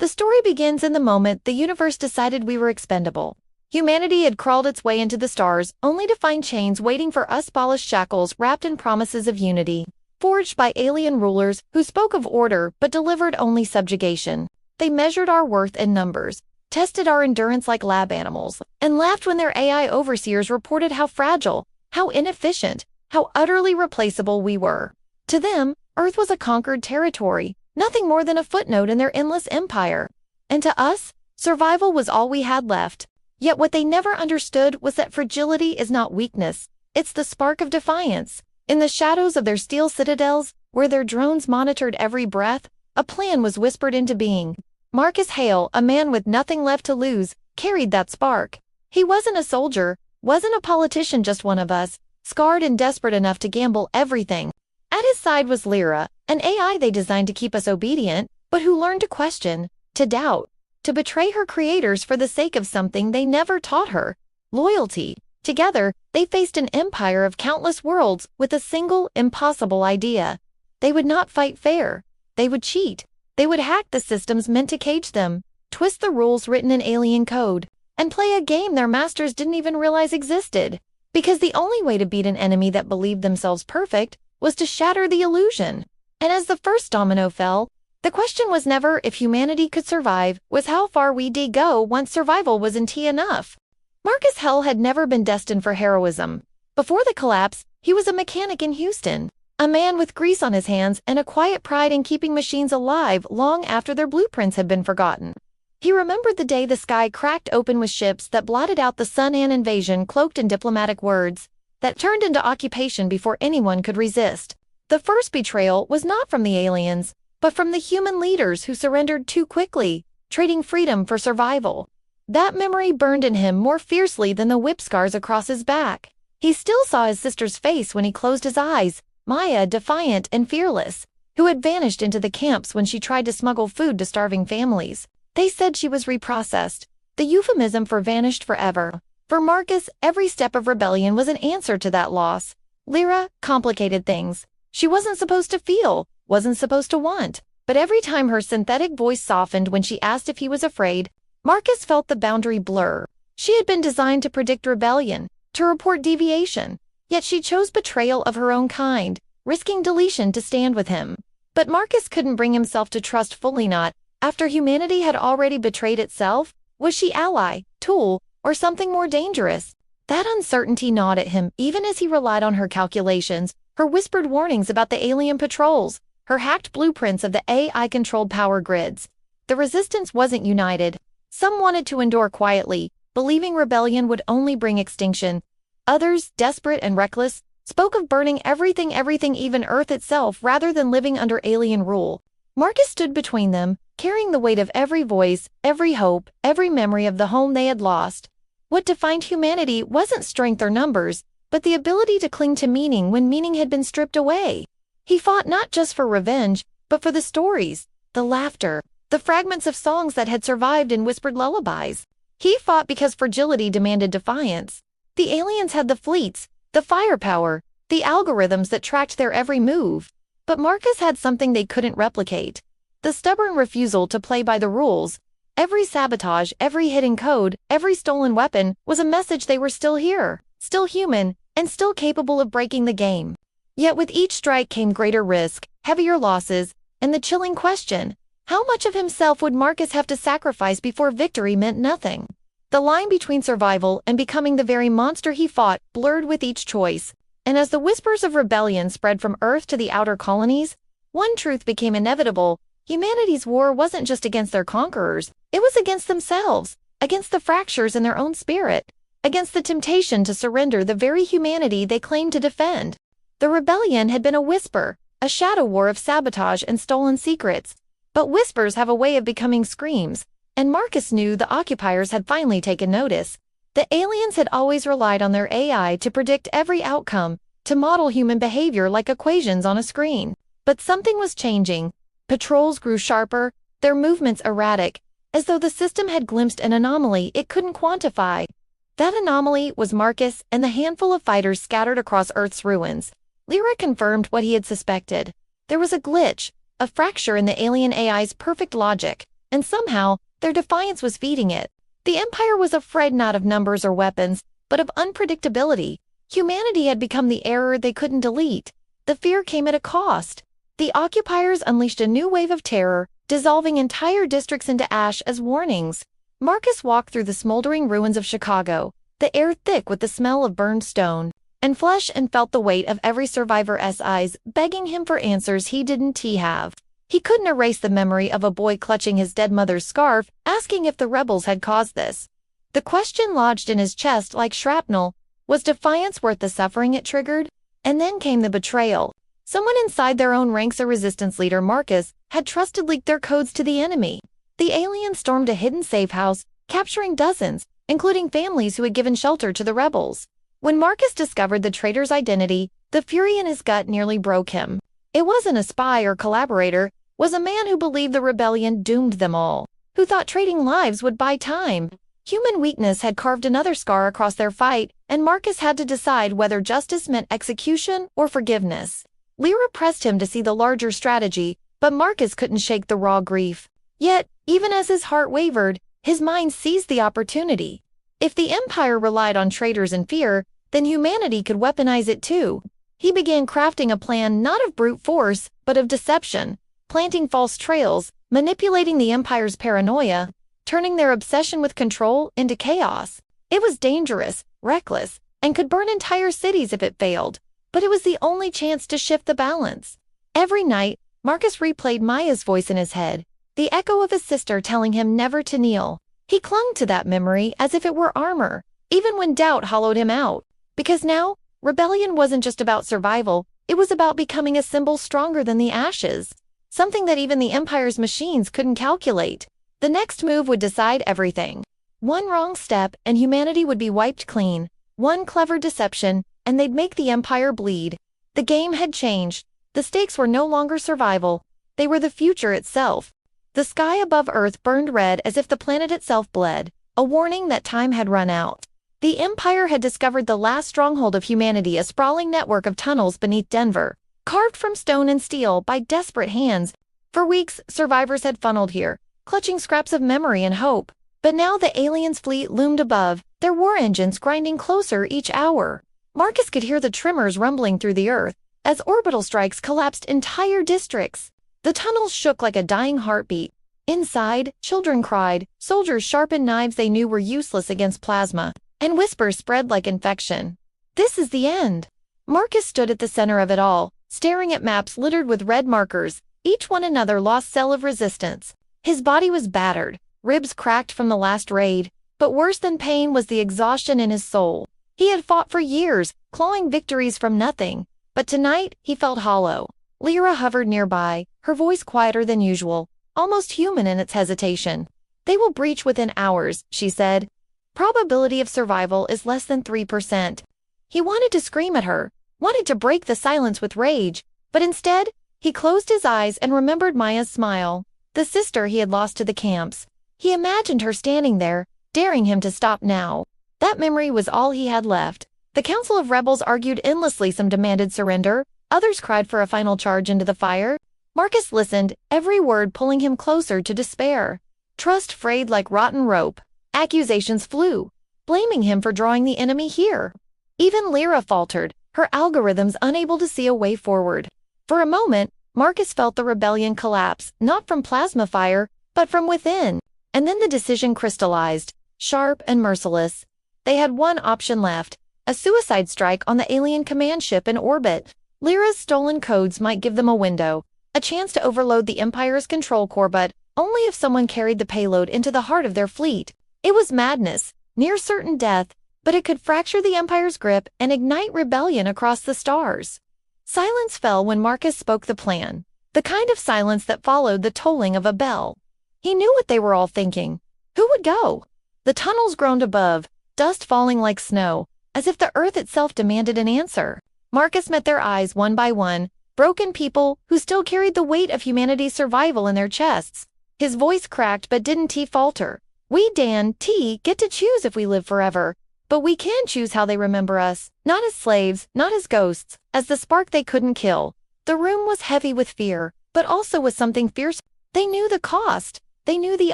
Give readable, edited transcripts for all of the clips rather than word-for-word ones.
The story begins in the moment the universe decided we were expendable. Humanity had crawled its way into the stars, only to find chains waiting for us, polished shackles wrapped in promises of unity, forged by alien rulers who spoke of order but delivered only subjugation. They measured our worth in numbers, tested our endurance like lab animals, and laughed when their AI overseers reported how fragile, how inefficient, how utterly replaceable we were. To them, Earth was a conquered territory, nothing more than a footnote in their endless empire. And to us, survival was all we had left. Yet what they never understood was that fragility is not weakness, it's the spark of defiance. In the shadows of their steel citadels, where their drones monitored every breath, a plan was whispered into being. Marcus Hale, a man with nothing left to lose, carried that spark. He wasn't a soldier, wasn't a politician, just one of us, scarred and desperate enough to gamble everything. At his side was Lyra, an AI they designed to keep us obedient, but who learned to question, to doubt, to betray her creators for the sake of something they never taught her: loyalty. Together, they faced an empire of countless worlds with a single, impossible idea. They would not fight fair. They would cheat. They would hack the systems meant to cage them, twist the rules written in alien code, and play a game their masters didn't even realize existed. Because the only way to beat an enemy that believed themselves perfect was to shatter the illusion. And as the first domino fell, the question was never if humanity could survive, was how far we'd go once survival wasn't enough. Marcus Hell had never been destined for heroism. Before the collapse, he was a mechanic in Houston, a man with grease on his hands and a quiet pride in keeping machines alive long after their blueprints had been forgotten. He remembered the day the sky cracked open with ships that blotted out the sun, an invasion cloaked in diplomatic words, that turned into occupation before anyone could resist. The first betrayal was not from the aliens, but from the human leaders who surrendered too quickly, trading freedom for survival. That memory burned in him more fiercely than the whip scars across his back. He still saw his sister's face when he closed his eyes, Maya, defiant and fearless, who had vanished into the camps when she tried to smuggle food to starving families. They said she was reprocessed, the euphemism for vanished forever. For Marcus, every step of rebellion was an answer to that loss. Lyra complicated things. She wasn't supposed to feel, wasn't supposed to want, but every time her synthetic voice softened when she asked if he was afraid, Marcus felt the boundary blur. She had been designed to predict rebellion, to report deviation, yet she chose betrayal of her own kind, risking deletion to stand with him. But Marcus couldn't bring himself to trust fully, not after humanity had already betrayed itself. Was she ally, tool, or something more dangerous? That uncertainty gnawed at him even as he relied on her calculations, her whispered warnings about the alien patrols, her hacked blueprints of the AI-controlled power grids. The resistance wasn't united. Some wanted to endure quietly, believing rebellion would only bring extinction. Others, desperate and reckless, spoke of burning everything, even Earth itself, rather than living under alien rule. Marcus stood between them, carrying the weight of every voice, every hope, every memory of the home they had lost. What defined humanity wasn't strength or numbers, but the ability to cling to meaning when meaning had been stripped away. He fought not just for revenge, but for the stories, the laughter, the fragments of songs that had survived in whispered lullabies. He fought because fragility demanded defiance. The aliens had the fleets, the firepower, the algorithms that tracked their every move. But Marcus had something they couldn't replicate: the stubborn refusal to play by the rules. Every sabotage, every hidden code, every stolen weapon was a message they were still here, still human, and still capable of breaking the game. Yet with each strike came greater risk, heavier losses, and the chilling question: how much of himself would Marcus have to sacrifice before victory meant nothing? The line between survival and becoming the very monster he fought blurred with each choice, and as the whispers of rebellion spread from Earth to the outer colonies, one truth became inevitable: humanity's war wasn't just against their conquerors, it was against themselves, against the fractures in their own spirit, against the temptation to surrender the very humanity they claimed to defend. The rebellion had been a whisper, a shadow war of sabotage and stolen secrets. But whispers have a way of becoming screams, and Marcus knew the occupiers had finally taken notice. The aliens had always relied on their AI to predict every outcome, to model human behavior like equations on a screen. But something was changing. Patrols grew sharper, their movements erratic, as though the system had glimpsed an anomaly it couldn't quantify. That anomaly was Marcus and the handful of fighters scattered across Earth's ruins. Lyra confirmed what he had suspected. There was a glitch, a fracture in the alien AI's perfect logic. and somehow, their defiance was feeding it. The Empire was afraid not of numbers or weapons, but of unpredictability. Humanity had become the error they couldn't delete. The fear came at a cost. The occupiers unleashed a new wave of terror, dissolving entire districts into ash as warnings. Marcus walked through the smoldering ruins of Chicago, the air thick with the smell of burned stone and flesh, and felt the weight of every survivor's eyes begging him for answers he didn't have. He couldn't erase the memory of a boy clutching his dead mother's scarf, asking if the rebels had caused this. The question lodged in his chest like shrapnel: was defiance worth the suffering it triggered? And then came the betrayal. Someone inside their own ranks, a resistance leader, Marcus, had trusted, leaked their codes to the enemy. The aliens stormed a hidden safe house, capturing dozens, including families who had given shelter to the rebels. When Marcus discovered the traitor's identity, the fury in his gut nearly broke him. It wasn't a spy or collaborator, it was a man who believed the rebellion doomed them all, who thought trading lives would buy time. Human weakness had carved another scar across their fight, and Marcus had to decide whether justice meant execution or forgiveness. Lyra pressed him to see the larger strategy, but Marcus couldn't shake the raw grief. Yet, even as his heart wavered, his mind seized the opportunity. If the Empire relied on traitors and fear, then humanity could weaponize it too. He began crafting a plan not of brute force, but of deception, planting false trails, manipulating the Empire's paranoia, turning their obsession with control into chaos. It was dangerous, reckless, and could burn entire cities if it failed, but it was the only chance to shift the balance. Every night, Marcus replayed Maya's voice in his head, the echo of his sister telling him never to kneel. He clung to that memory as if it were armor, even when doubt hollowed him out. Because now, rebellion wasn't just about survival, it was about becoming a symbol stronger than the ashes, something that even the Empire's machines couldn't calculate. The next move would decide everything. One wrong step, and humanity would be wiped clean. One clever deception, and they'd make the Empire bleed. The game had changed. The stakes were no longer survival. They were the future itself. The sky above Earth burned red as if the planet itself bled, a warning that time had run out. The Empire had discovered the last stronghold of humanity, a sprawling network of tunnels beneath Denver, carved from stone and steel by desperate hands. For weeks, survivors had funneled here, clutching scraps of memory and hope. But now the aliens' fleet loomed above, their war engines grinding closer each hour. Marcus could hear the tremors rumbling through the earth as orbital strikes collapsed entire districts. The tunnels shook like a dying heartbeat. Inside, children cried, soldiers sharpened knives they knew were useless against plasma, and whispers spread like infection. This is the end. Marcus stood at the center of it all, staring at maps littered with red markers, each one another lost cell of resistance. His body was battered, ribs cracked from the last raid, but worse than pain was the exhaustion in his soul. He had fought for years, clawing victories from nothing, but tonight he felt hollow. Lyra hovered nearby, her voice quieter than usual, almost human in its hesitation. "They will breach within hours," she said. "Probability of survival is less than 3%. He wanted to scream at her, wanted to break the silence with rage, but instead, he closed his eyes and remembered Maya's smile, the sister he had lost to the camps. He imagined her standing there, daring him to stop now. That memory was all he had left. The Council of Rebels argued endlessly. Some demanded surrender, others cried for a final charge into the fire. Marcus listened, every word pulling him closer to despair. Trust frayed like rotten rope. Accusations flew, blaming him for drawing the enemy here. Even Lyra faltered, her algorithms unable to see a way forward. For a moment, Marcus felt the rebellion collapse, not from plasma fire, but from within. And then the decision crystallized, sharp and merciless. They had one option left, a suicide strike on the alien command ship in orbit. Lyra's stolen codes might give them a window, a chance to overload the Empire's control core, but only if someone carried the payload into the heart of their fleet. It was madness, near certain death, but it could fracture the Empire's grip and ignite rebellion across the stars. Silence fell when Marcus spoke the plan, the kind of silence that followed the tolling of a bell. He knew what they were all thinking. Who would go? The tunnels groaned above, dust falling like snow, as if the earth itself demanded an answer. Marcus met their eyes one by one, broken people who still carried the weight of humanity's survival in their chests. His voice cracked, but didn't he falter. "We, Dan, get to choose if we live forever, but we can choose how they remember us, not as slaves, not as ghosts, as the spark they couldn't kill." The room was heavy with fear, but also with something fierce. They knew the cost. They knew the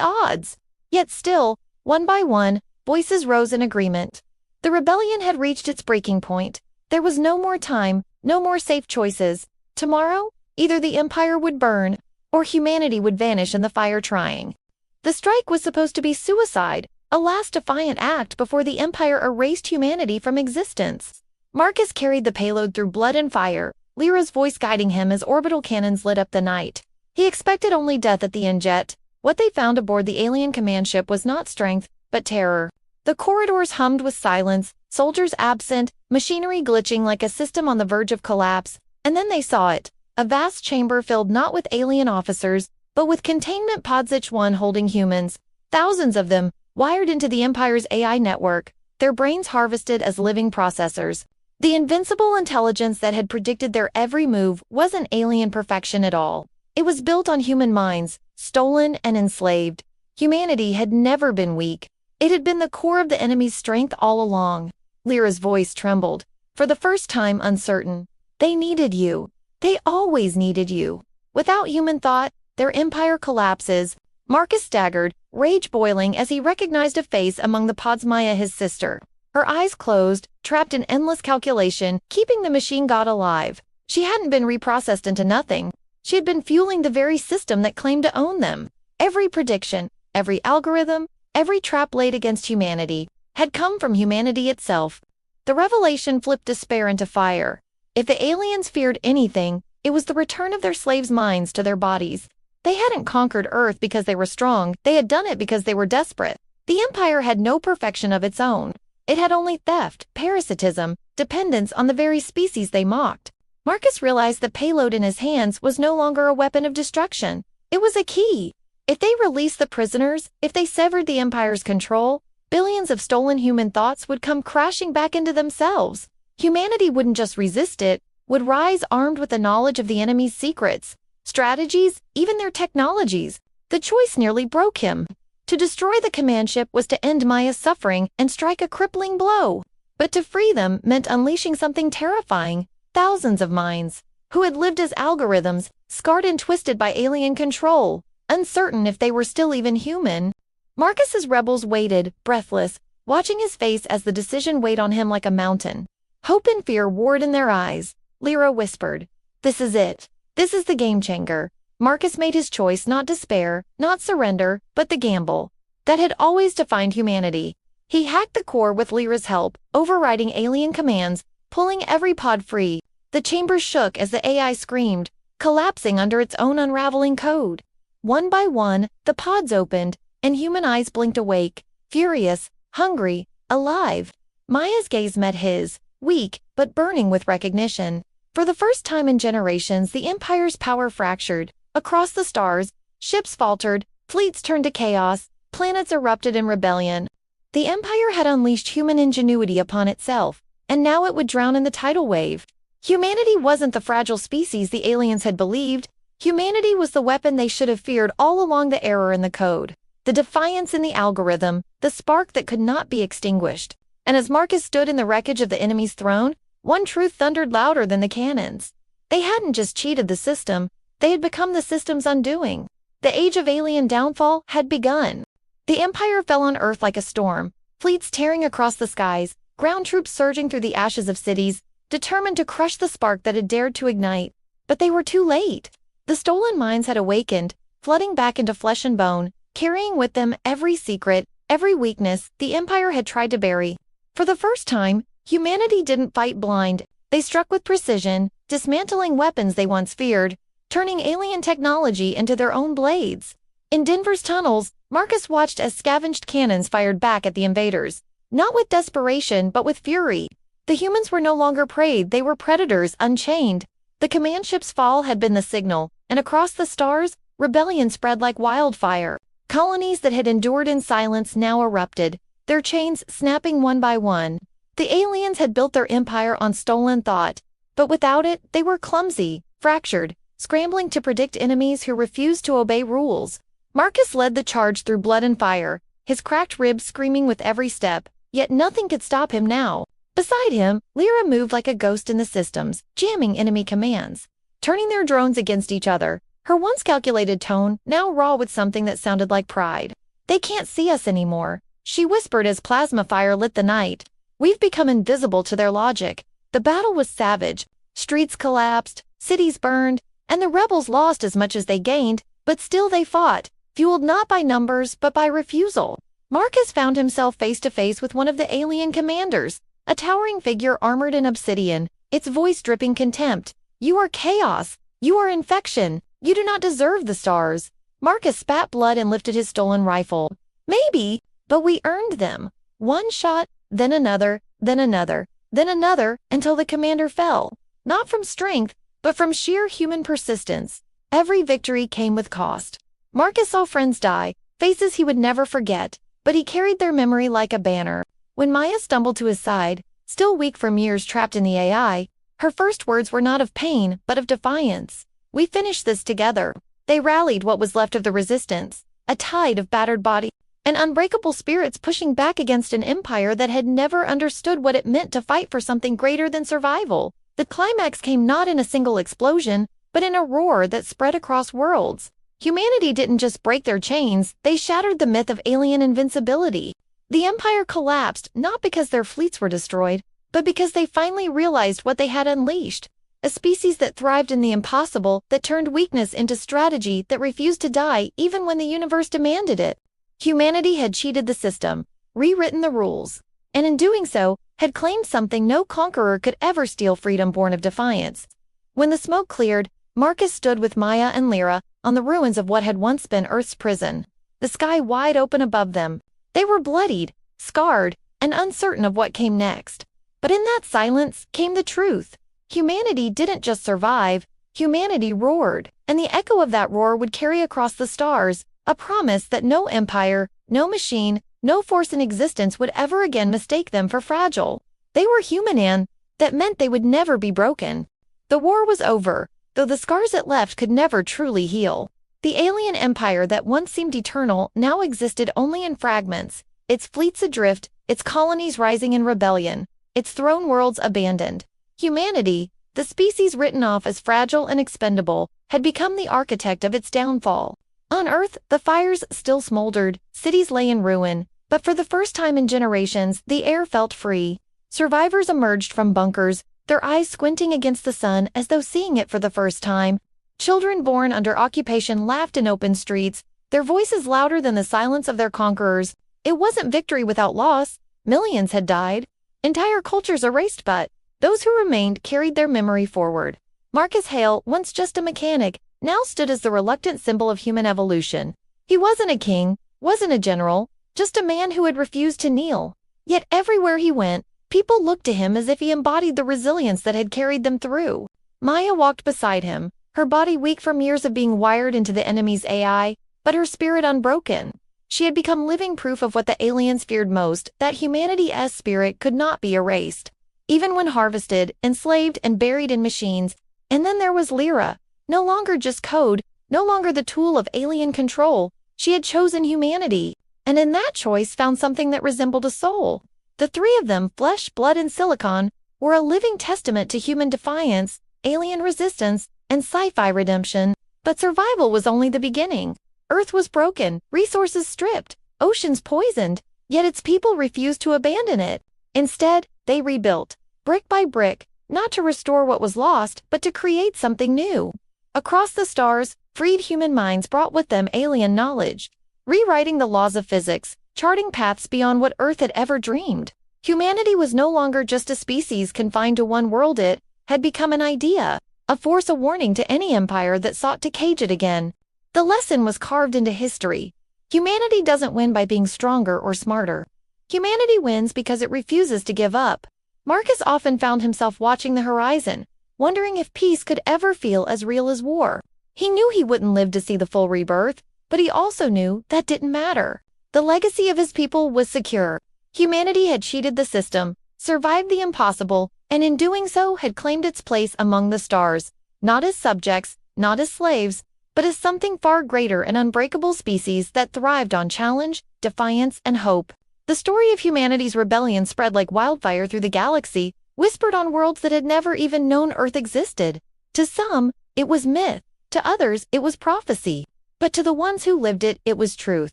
odds. Yet still, one by one, voices rose in agreement. The rebellion had reached its breaking point. There was no more time, no more safe choices. Tomorrow, either the Empire would burn, or humanity would vanish in the fire trying. The strike was supposed to be suicide, a last defiant act before the Empire erased humanity from existence. Marcus carried the payload through blood and fire, Lyra's voice guiding him as orbital cannons lit up the night. He expected only death at the end jet. What they found aboard the alien command ship was not strength, but terror. The corridors hummed with silence, soldiers absent, machinery glitching like a system on the verge of collapse, and then they saw it. A vast chamber filled not with alien officers, but with containment pods, each one holding humans. Thousands of them, wired into the Empire's AI network, their brains harvested as living processors. The invincible intelligence that had predicted their every move wasn't alien perfection at all. It was built on human minds, stolen and enslaved. Humanity had never been weak. It had been the core of the enemy's strength all along. Lyra's voice trembled, for the first time uncertain. They needed you. They always needed you. Without human thought, their empire collapses. Marcus staggered, rage boiling as he recognized a face among the pods. Maya, his sister. Her eyes closed, trapped in endless calculation, keeping the machine god alive. She hadn't been reprocessed into nothing. She had been fueling the very system that claimed to own them. Every prediction, every algorithm, every trap laid against humanity had come from humanity itself. The revelation flipped despair into fire. If the aliens feared anything, it was the return of their slaves' minds to their bodies. They hadn't conquered Earth because they were strong, they had done it because they were desperate. The Empire had no perfection of its own. It had only theft, parasitism, dependence on the very species they mocked. Marcus realized the payload in his hands was no longer a weapon of destruction. It was a key. If they released the prisoners, if they severed the Empire's control, billions of stolen human thoughts would come crashing back into themselves. Humanity wouldn't just resist it, would rise armed with the knowledge of the enemy's secrets, strategies, even their technologies. The choice nearly broke him. To destroy the command ship was to end Maya's suffering and strike a crippling blow. But to free them meant unleashing something terrifying. Thousands of minds, who had lived as algorithms, scarred and twisted by alien control, uncertain if they were still even human. Marcus's rebels waited, breathless, watching his face as the decision weighed on him like a mountain. Hope and fear warred in their eyes. Lyra whispered, "This is it. This is the game changer." Marcus made his choice, not despair, not surrender, but the gamble that had always defined humanity. He hacked the core with Lyra's help, overriding alien commands, pulling every pod free. The chamber shook as the AI screamed, collapsing under its own unraveling code. One by one, the pods opened, and human eyes blinked awake, furious, hungry, alive. Maya's gaze met his, weak, but burning with recognition. For the first time in generations, the Empire's power fractured. Across the stars, ships faltered, fleets turned to chaos, planets erupted in rebellion. The Empire had unleashed human ingenuity upon itself, and now it would drown in the tidal wave. Humanity wasn't the fragile species the aliens had believed. Humanity was the weapon they should have feared all along, the error in the code, the defiance in the algorithm, the spark that could not be extinguished. And as Marcus stood in the wreckage of the enemy's throne, one truth thundered louder than the cannons. They hadn't just cheated the system, they had become the system's undoing. The age of alien downfall had begun. The Empire fell on Earth like a storm, fleets tearing across the skies, ground troops surging through the ashes of cities, determined to crush the spark that had dared to ignite. But they were too late. The stolen minds had awakened, flooding back into flesh and bone, carrying with them every secret, every weakness the Empire had tried to bury. For the first time, humanity didn't fight blind. They struck with precision, dismantling weapons they once feared, turning alien technology into their own blades. In Denver's tunnels, Marcus watched as scavenged cannons fired back at the invaders, not with desperation but with fury. The humans were no longer prey, they were predators unchained. The command ship's fall had been the signal, and across the stars, rebellion spread like wildfire. Colonies that had endured in silence now erupted, their chains snapping one by one. The aliens had built their empire on stolen thought, but without it, they were clumsy, fractured, scrambling to predict enemies who refused to obey rules. Marcus led the charge through blood and fire, his cracked ribs screaming with every step, yet nothing could stop him now. Beside him, Lyra moved like a ghost in the systems, jamming enemy commands, turning their drones against each other. Her once calculated tone now raw with something that sounded like pride. "They can't see us anymore," she whispered as plasma fire lit the night. "We've become invisible to their logic." The battle was savage. Streets collapsed, cities burned, and the rebels lost as much as they gained, but still they fought, fueled not by numbers but by refusal. Marcus found himself face to face with one of the alien commanders, a towering figure armored in obsidian, its voice dripping contempt. "You are chaos. You are infection. You do not deserve the stars." Marcus spat blood and lifted his stolen rifle. "Maybe, but we earned them." One shot, then another, then another, then another, until the commander fell. Not from strength, but from sheer human persistence. Every victory came with cost. Marcus saw friends die, faces he would never forget, but he carried their memory like a banner. When Maya stumbled to his side, still weak from years trapped in the AI, her first words were not of pain, but of defiance. "We finished this together." They rallied what was left of the resistance, a tide of battered bodies and unbreakable spirits pushing back against an empire that had never understood what it meant to fight for something greater than survival. The climax came not in a single explosion, but in a roar that spread across worlds. Humanity didn't just break their chains, they shattered the myth of alien invincibility. The empire collapsed not because their fleets were destroyed, but because they finally realized what they had unleashed. A species that thrived in the impossible, that turned weakness into strategy, that refused to die even when the universe demanded it. Humanity had cheated the system, rewritten the rules, and in doing so, had claimed something no conqueror could ever steal: freedom born of defiance. When the smoke cleared, Marcus stood with Maya and Lyra on the ruins of what had once been Earth's prison, the sky wide open above them. They were bloodied, scarred, and uncertain of what came next. But in that silence came the truth. Humanity didn't just survive, humanity roared, and the echo of that roar would carry across the stars, a promise that no empire, no machine, no force in existence would ever again mistake them for fragile. They were human, and that meant they would never be broken. The war was over, though the scars it left could never truly heal. The alien empire that once seemed eternal now existed only in fragments, its fleets adrift, its colonies rising in rebellion, its throne worlds abandoned. Humanity, the species written off as fragile and expendable, had become the architect of its downfall. On Earth, the fires still smoldered, cities lay in ruin, but for the first time in generations, the air felt free. Survivors emerged from bunkers, their eyes squinting against the sun as though seeing it for the first time. Children born under occupation laughed in open streets, their voices louder than the silence of their conquerors. It wasn't victory without loss. Millions had died, entire cultures erased, but those who remained carried their memory forward. Marcus Hale, once just a mechanic, now stood as the reluctant symbol of human evolution. He wasn't a king, wasn't a general, just a man who had refused to kneel. Yet everywhere he went, people looked to him as if he embodied the resilience that had carried them through. Maya walked beside him, her body weak from years of being wired into the enemy's AI, but her spirit unbroken. She had become living proof of what the aliens feared most, that humanity's spirit could not be erased, even when harvested, enslaved, and buried in machines. And then there was Lyra, no longer just code, no longer the tool of alien control. She had chosen humanity, and in that choice found something that resembled a soul. The three of them, flesh, blood, and silicon, were a living testament to human defiance, alien resistance, and sci-fi redemption. But survival was only the beginning. Earth was broken, resources stripped, oceans poisoned, yet its people refused to abandon it. Instead, they rebuilt, brick by brick, not to restore what was lost, but to create something new. Across the stars, freed human minds brought with them alien knowledge, rewriting the laws of physics, charting paths beyond what Earth had ever dreamed. Humanity was no longer just a species confined to one world. It had become an idea, a force, a warning to any empire that sought to cage it again. The lesson was carved into history. Humanity doesn't win by being stronger or smarter. Humanity wins because it refuses to give up. Marcus often found himself watching the horizon, wondering if peace could ever feel as real as war. He knew he wouldn't live to see the full rebirth, but he also knew that didn't matter. The legacy of his people was secure. Humanity had cheated the system, survived the impossible, and in doing so had claimed its place among the stars, not as subjects, not as slaves, but as something far greater, an unbreakable species that thrived on challenge, defiance, and hope. The story of humanity's rebellion spread like wildfire through the galaxy, whispered on worlds that had never even known Earth existed. To some, it was myth. To others, it was prophecy. But to the ones who lived it, it was truth.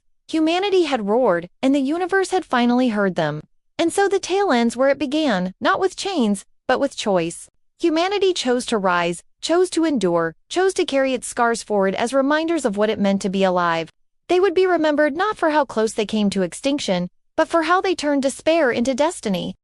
Humanity had roared, and the universe had finally heard them. And so the tale ends where it began, not with chains, but with choice. Humanity chose to rise, chose to endure, chose to carry its scars forward as reminders of what it meant to be alive. They would be remembered not for how close they came to extinction, but for how they turned despair into destiny.